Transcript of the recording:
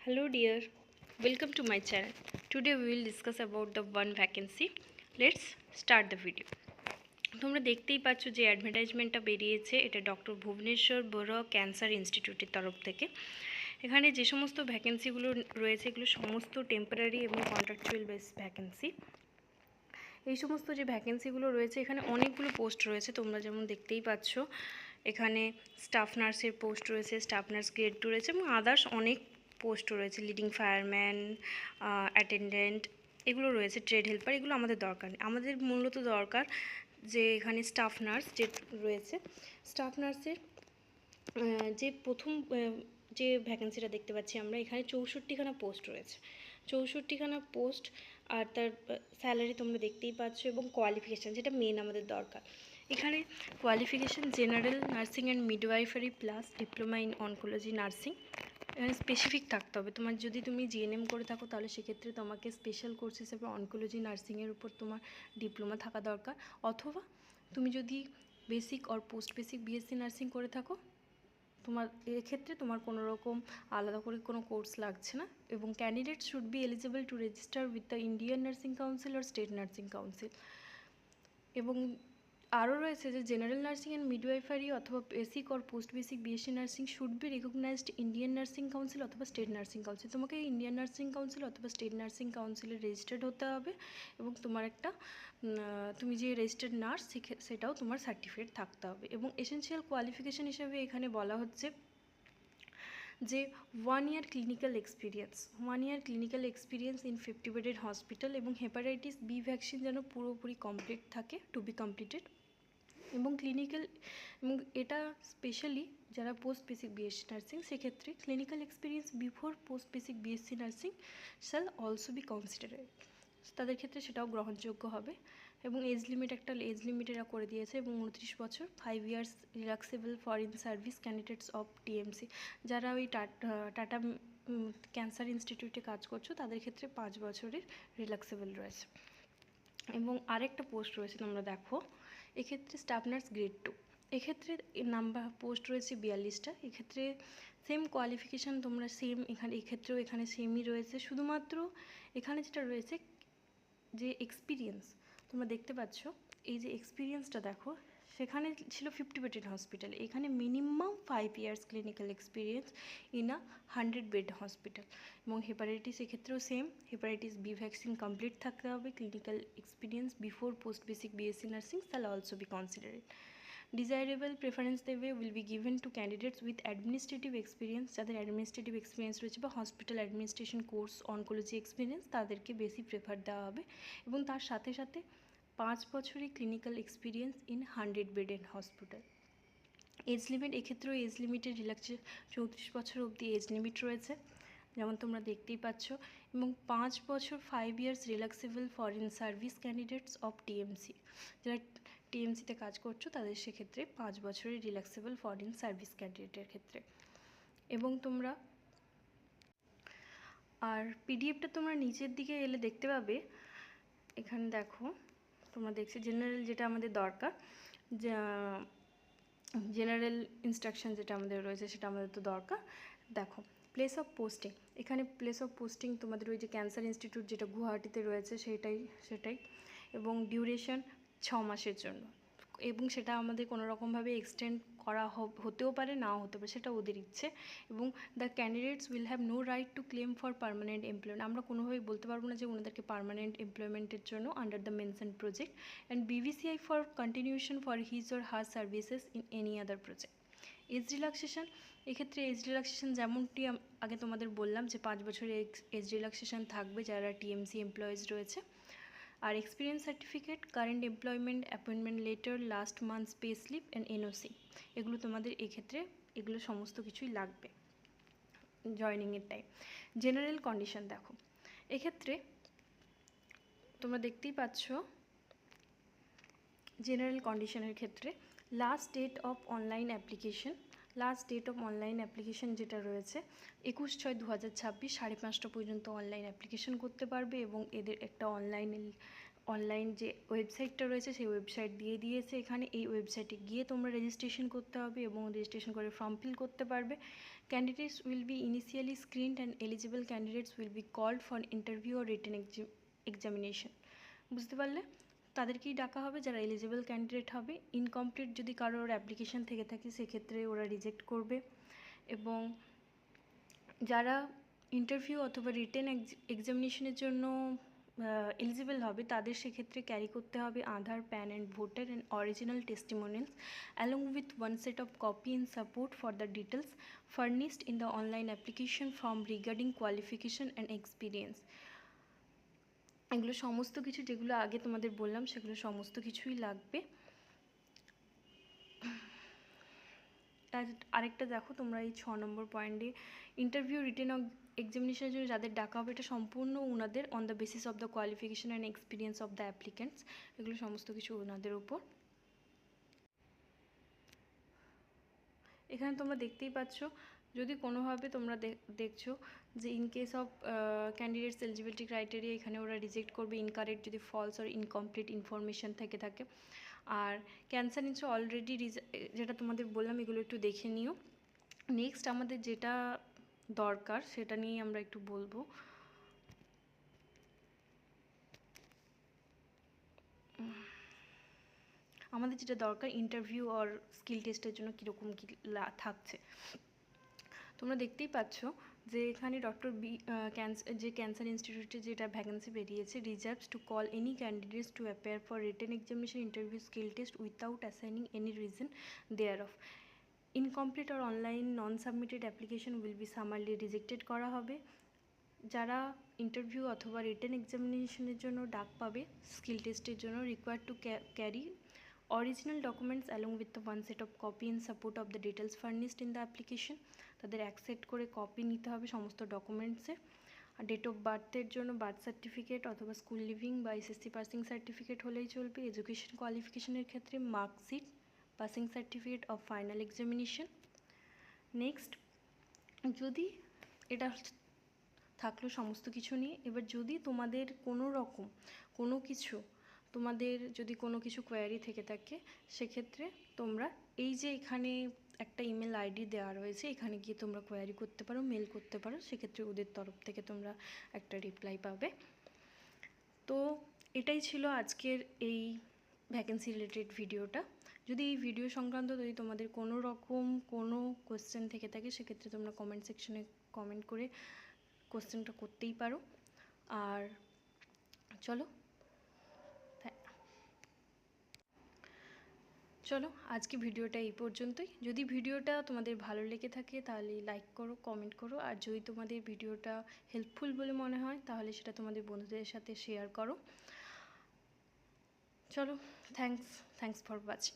Hello dear, welcome to my channel. Today we will discuss about the one vacancy. Let's start the video. তোমরা দেখতেই পাচ্ছ যে অ্যাডভার্টাইজমেন্টটা বেরিয়েছে, এটা ডক্টর ভুবনেশ্বর বড়ুয়া ক্যান্সার ইনস্টিটিউটের তরফ থেকে। এখানে যে সমস্ত ভ্যাকেন্সিগুলো রয়েছে এগুলো সমস্ত টেম্পোরারি এবং কন্ট্রাকচুয়াল বেস ভ্যাকেন্সি। এই সমস্ত যে ভ্যাকেন্সিগুলো রয়েছে এখানে অনেকগুলো পোস্ট রয়েছে, তোমরা যেমন দেখতেই পাচ্ছ। এখানে স্টাফ নার্সের পোস্ট রয়েছে, স্টাফ নার্স গ্রেড 2 রয়েছে এবং আদার্স অনেক পোস্ট রয়েছে, লিডিং ফায়ারম্যান, অ্যাটেন্ডেন্ট, এগুলো রয়েছে, ট্রেড হেল্পার। এগুলো আমাদের দরকার নেই, আমাদের মূলত দরকার যে এখানে স্টাফ নার্স যে রয়েছে। স্টাফ নার্সের যে প্রথম যে ভ্যাকেন্সিটা দেখতে পাচ্ছি আমরা, এখানে 64খানা পোস্ট রয়েছে, 64খানা পোস্ট। আর তার স্যালারি তোমরা দেখতেই পাচ্ছ এবং কোয়ালিফিকেশান যেটা মেন আমাদের দরকার। এখানে qualification general nursing and midwifery plus diploma in oncology nursing. এখানে স্পেসিফিক থাকতে হবে, যদি তুমি জিএনএম করে থাকো তাহলে সেক্ষেত্রে তোমাকে স্পেশাল কোর্স হিসেবে অনকোলজি নার্সিংয়ের উপর তোমার ডিপ্লোমা থাকা দরকার। অথবা তুমি যদি basic or post basic BSc nursing করে থাকো, তোমার এক্ষেত্রে তোমার কোনো রকম আলাদা করে কোনো কোর্স লাগছে না। এবং candidate should be eligible to register with the Indian nursing council or state nursing council. এবং আরও রয়েছে যে জেনারেল নার্সিং অ্যান্ড মিডওয়াইফারি অথবা basic or post basic BSc nursing should be recognized Indian nursing council অথবা state nursing council. তোমাকে Indian nursing council অথবা state নার্সিং কাউন্সিলে রেজিস্টার্ড হতে হবে এবং তোমার একটা তুমি যে রেজিস্টার্ড নার্স সেটাও তোমার সার্টিফিকেট থাকতে হবে। এবং এসেনশিয়াল কোয়ালিফিকেশান হিসেবে এখানে বলা হচ্ছে যে 1 year clinical experience in 50 bedded hospital এবং হেপাটাইটিস বি ভ্যাকসিন যেন পুরোপুরি কমপ্লিট থাকে, টু বি কমপ্লিটেড। এবং ক্লিনিক্যাল, এবং এটা স্পেশালি যারা পোস্ট বেসিক বিএসসি নার্সিং, সেক্ষেত্রে clinical experience before post basic BSc nursing shall also be considered, তাদের ক্ষেত্রে সেটাও গ্রহণযোগ্য হবে। এবং এজ লিমিট এরা করে দিয়েছে এবং 29 বছর, 5 years relaxable foreign service candidates of TMC. যারা ওই টাটা ক্যান্সার ইনস্টিটিউটে কাজ করছো তাদের ক্ষেত্রে 5 বছরের রিল্যাক্সেবল রয়েছে। এবং আরেকটা পোস্ট রয়েছে, তোমরা দেখো, এক্ষেত্রে স্টাফ নার্স গ্রেড 2, এক্ষেত্রে নাম্বার পোস্ট রয়েছে 42টা। এক্ষেত্রে সেম কোয়ালিফিকেশান তোমরা সেম এখানে সেমই রয়েছে, শুধুমাত্র এখানে যেটা রয়েছে যে এক্সপিরিয়েন্স তোমরা দেখতে পাচ্ছ, এই যে এক্সপিরিয়েন্সটা দেখো, সেখানে ছিল 50 বেডেড হসপিটাল, এখানে minimum 5 years clinical experience in a 100 bed hospital. এবং হেপাটাইটিস এক্ষেত্রেও same, hepatitis B vaccine complete থাকতে হবে, clinical experience before post basic BSc nursing shall also be considered. Desirable preference দেবে will be given to candidates with administrative experience, যাদের administrative experience রয়েছে বা hospital administration course oncology experience, তাদেরকে বেশি prefer দেওয়া হবে। এবং তার সাথে সাথে 5 বছরের clinical experience in 100 bedded hospital. Age limit, এক্ষেত্রেও এজ লিমিটের রিল্যাক্সে 34 বছর অবধি এজ লিমিট রয়েছে, যেমন তোমরা দেখতেই পাচ্ছ। এবং 5 বছর 5 years relaxable foreign service candidates of TMC, যারা টিএমসিতে কাজ করছো তাদের সেক্ষেত্রে 5 বছরের রিল্যাক্সেবল ফরেন সার্ভিস ক্যান্ডিডেটের ক্ষেত্রে। এবং তোমরা আর পিডিএফটা তোমরা নিচের দিকে এলে দেখতে পাবে, এখানে দেখো তোমরা দেখছি জেনারেল যেটা আমাদের দরকার, জেনারেল ইনস্ট্রাকশন যেটা আমাদের রয়েছে সেটা আমাদের তো দরকার। দেখো প্লেস অফ পোস্টিং, এখানে প্লেস অফ পোস্টিং তোমাদের ওই যে ক্যান্সার ইনস্টিটিউট যেটা গুয়াহাটিতে রয়েছে সেটাই। এবং ডিউরেশন 6 মাসের জন্য, এবং সেটা আমাদের কোনো রকমভাবে এক্সটেন্ড করা হতেও পারে, নাও হতে পারে, সেটা ওদের ইচ্ছে। এবং the candidates will have no right to claim for permanent employment, আমরা কোনোভাবেই বলতে পারবো না যে ওনাদেরকে পার্মানেন্ট এমপ্লয়মেন্টের জন্য under the mention project, and BBCI for continuation for his or her services in any other project. Age relaxation, এক্ষেত্রে এজ রিল্যাক্সেশন যেমনটি আগে তোমাদের বললাম যে 5 বছরের এজ রিল্যাক্সেশন থাকবে যারা টিএমসি এমপ্লয়িজ রয়েছে। আর experience certificate, current employment, appointment letter, last month pay slip and NOC, এগুলো তোমাদের এক্ষেত্রে এগুলো সমস্ত কিছুই লাগবে জয়নিংয়ের টাইম। জেনারেল কন্ডিশন দেখো, এক্ষেত্রে তোমরা দেখতেই পাচ্ছ জেনারেল কন্ডিশনের ক্ষেত্রে last date of online application যেটা রয়েছে 21/6/2026, 5:30 পর্যন্ত অনলাইন অ্যাপ্লিকেশন করতে পারবে। এবং এদের একটা অনলাইন যে ওয়েবসাইটটা রয়েছে সেই ওয়েবসাইট দিয়ে দিয়েছে, এখানে এই ওয়েবসাইটে গিয়ে তোমরা রেজিস্ট্রেশন করতে হবে এবং রেজিস্ট্রেশন করে ফর্ম ফিল করতে পারবে। Candidates will be initially screened and eligible candidates will be called for interview or written examination. বুঝতে পারলে? তাদেরকেই ডাকা হবে যারা এলিজিবল ক্যান্ডিডেট হবে। ইনকমপ্লিট যদি কারোর অ্যাপ্লিকেশন থেকে থাকে সেক্ষেত্রে ওরা রিজেক্ট করবে, এবং যারা ইন্টারভিউ অথবা রিটেন এক্সামিনেশনের জন্য এলিজিবল হবে তাদের সেক্ষেত্রে ক্যারি করতে হবে Aadhaar, PAN and voter and original testimonials along with one set of copy in support for the details furnished in the online application form regarding qualification and experience. এগুলো সমস্ত কিছু যেগুলো আগে তোমাদের বললাম সেগুলো সমস্ত কিছুই লাগবে। আর আরেকটা দেখো তোমরা এই 6 নম্বর পয়েন্টে ইন্টারভিউ রিটেন এক্সামিনেশনের জন্য যাদের ডাকা হবে এটা সম্পূর্ণ ওনাদের on the basis of the qualification and experience of the applicants, এগুলো সমস্ত কিছু ওনাদের উপর। এখানে তোমরা দেখতেই পাচ্ছ, যদি কোনোভাবে তোমরা দেখছো যে in case of candidates eligibility criteria এখানে ওরা রিজেক্ট করবে ইনকারেক্ট যদি ফলস আর ইনকমপ্লিট ইনফরমেশান থেকে থাকে। আর ক্যান্সার ইনসে অলরেডি যেটা তোমাদের বললাম এগুলো একটু দেখে নিও। নেক্সট আমাদের যেটা দরকার সেটা নিয়ে আমরা একটু বলবো। আমাদের যেটা দরকার ইন্টারভিউ আর স্কিল টেস্টের জন্য কীরকম কী থাকছে। তোমরা দেখতেই পাচ্ছ যে এখানে যে ক্যান্সার ইনস্টিটিউটে যেটা ভ্যাকেন্সি বেরিয়েছে, reserves to call any candidates to appear for written examination interview skill test without assigning any reason thereof. Incomplete আর online non submitted application will be summarily rejected করা হবে। যারা ইন্টারভিউ অথবা written এক্সামিনেশনের জন্য ডাক পাবে skill টেস্টের জন্য required to carry original documents along with the one set of copy in support of the details furnished in the application. তাদের অ্যাকসেপ্ট করে কপি নিতে হবে সমস্ত ডকুমেন্টসের। আর ডেট অফ বার্থের জন্য বার্থ সার্টিফিকেট অথবা স্কুল লিভিং বা এসএসসি পাসিং সার্টিফিকেট হলেই চলবে। এডুকেশন কোয়ালিফিকেশনের ক্ষেত্রে marksheet, passing certificate of final examination. Next, যদি এটা থাকলো সমস্ত কিছু নিয়ে, এবার যদি তোমাদের যদি কোনো কিছু কোয়ারি থেকে থাকে সেক্ষেত্রে তোমরা এই যে এখানে একটা ইমেল আইডি দেওয়া রয়েছে এখানে গিয়ে তোমরা কোয়ারি করতে পারো, মেল করতে পারো, সেক্ষেত্রে ওদের তরফ থেকে তোমরা একটা রিপ্লাই পাবে। তো এটাই ছিল আজকের এই ভ্যাকেন্সি রিলেটেড ভিডিওটা। যদি এই ভিডিও সংক্রান্ত যদি তোমাদের কোনো রকম কোনো কোয়েশ্চেন থেকে থাকে সেক্ষেত্রে তোমরা কমেন্ট সেকশনে কমেন্ট করে কোয়েশ্চেনটা করতেই পারো। আর চলো আজকে ভিডিওটা এই পর্যন্তই। যদি ভিডিওটা তোমাদের ভালো লেগে থাকে তাহলে লাইক করো, কমেন্ট করো, আর যদি তোমাদের ভিডিওটা হেল্পফুল বলে মনে হয় তাহলে সেটা তোমাদের বন্ধুদের সাথে শেয়ার করো। চলো, থ্যাংকস ফর ওয়াচিং।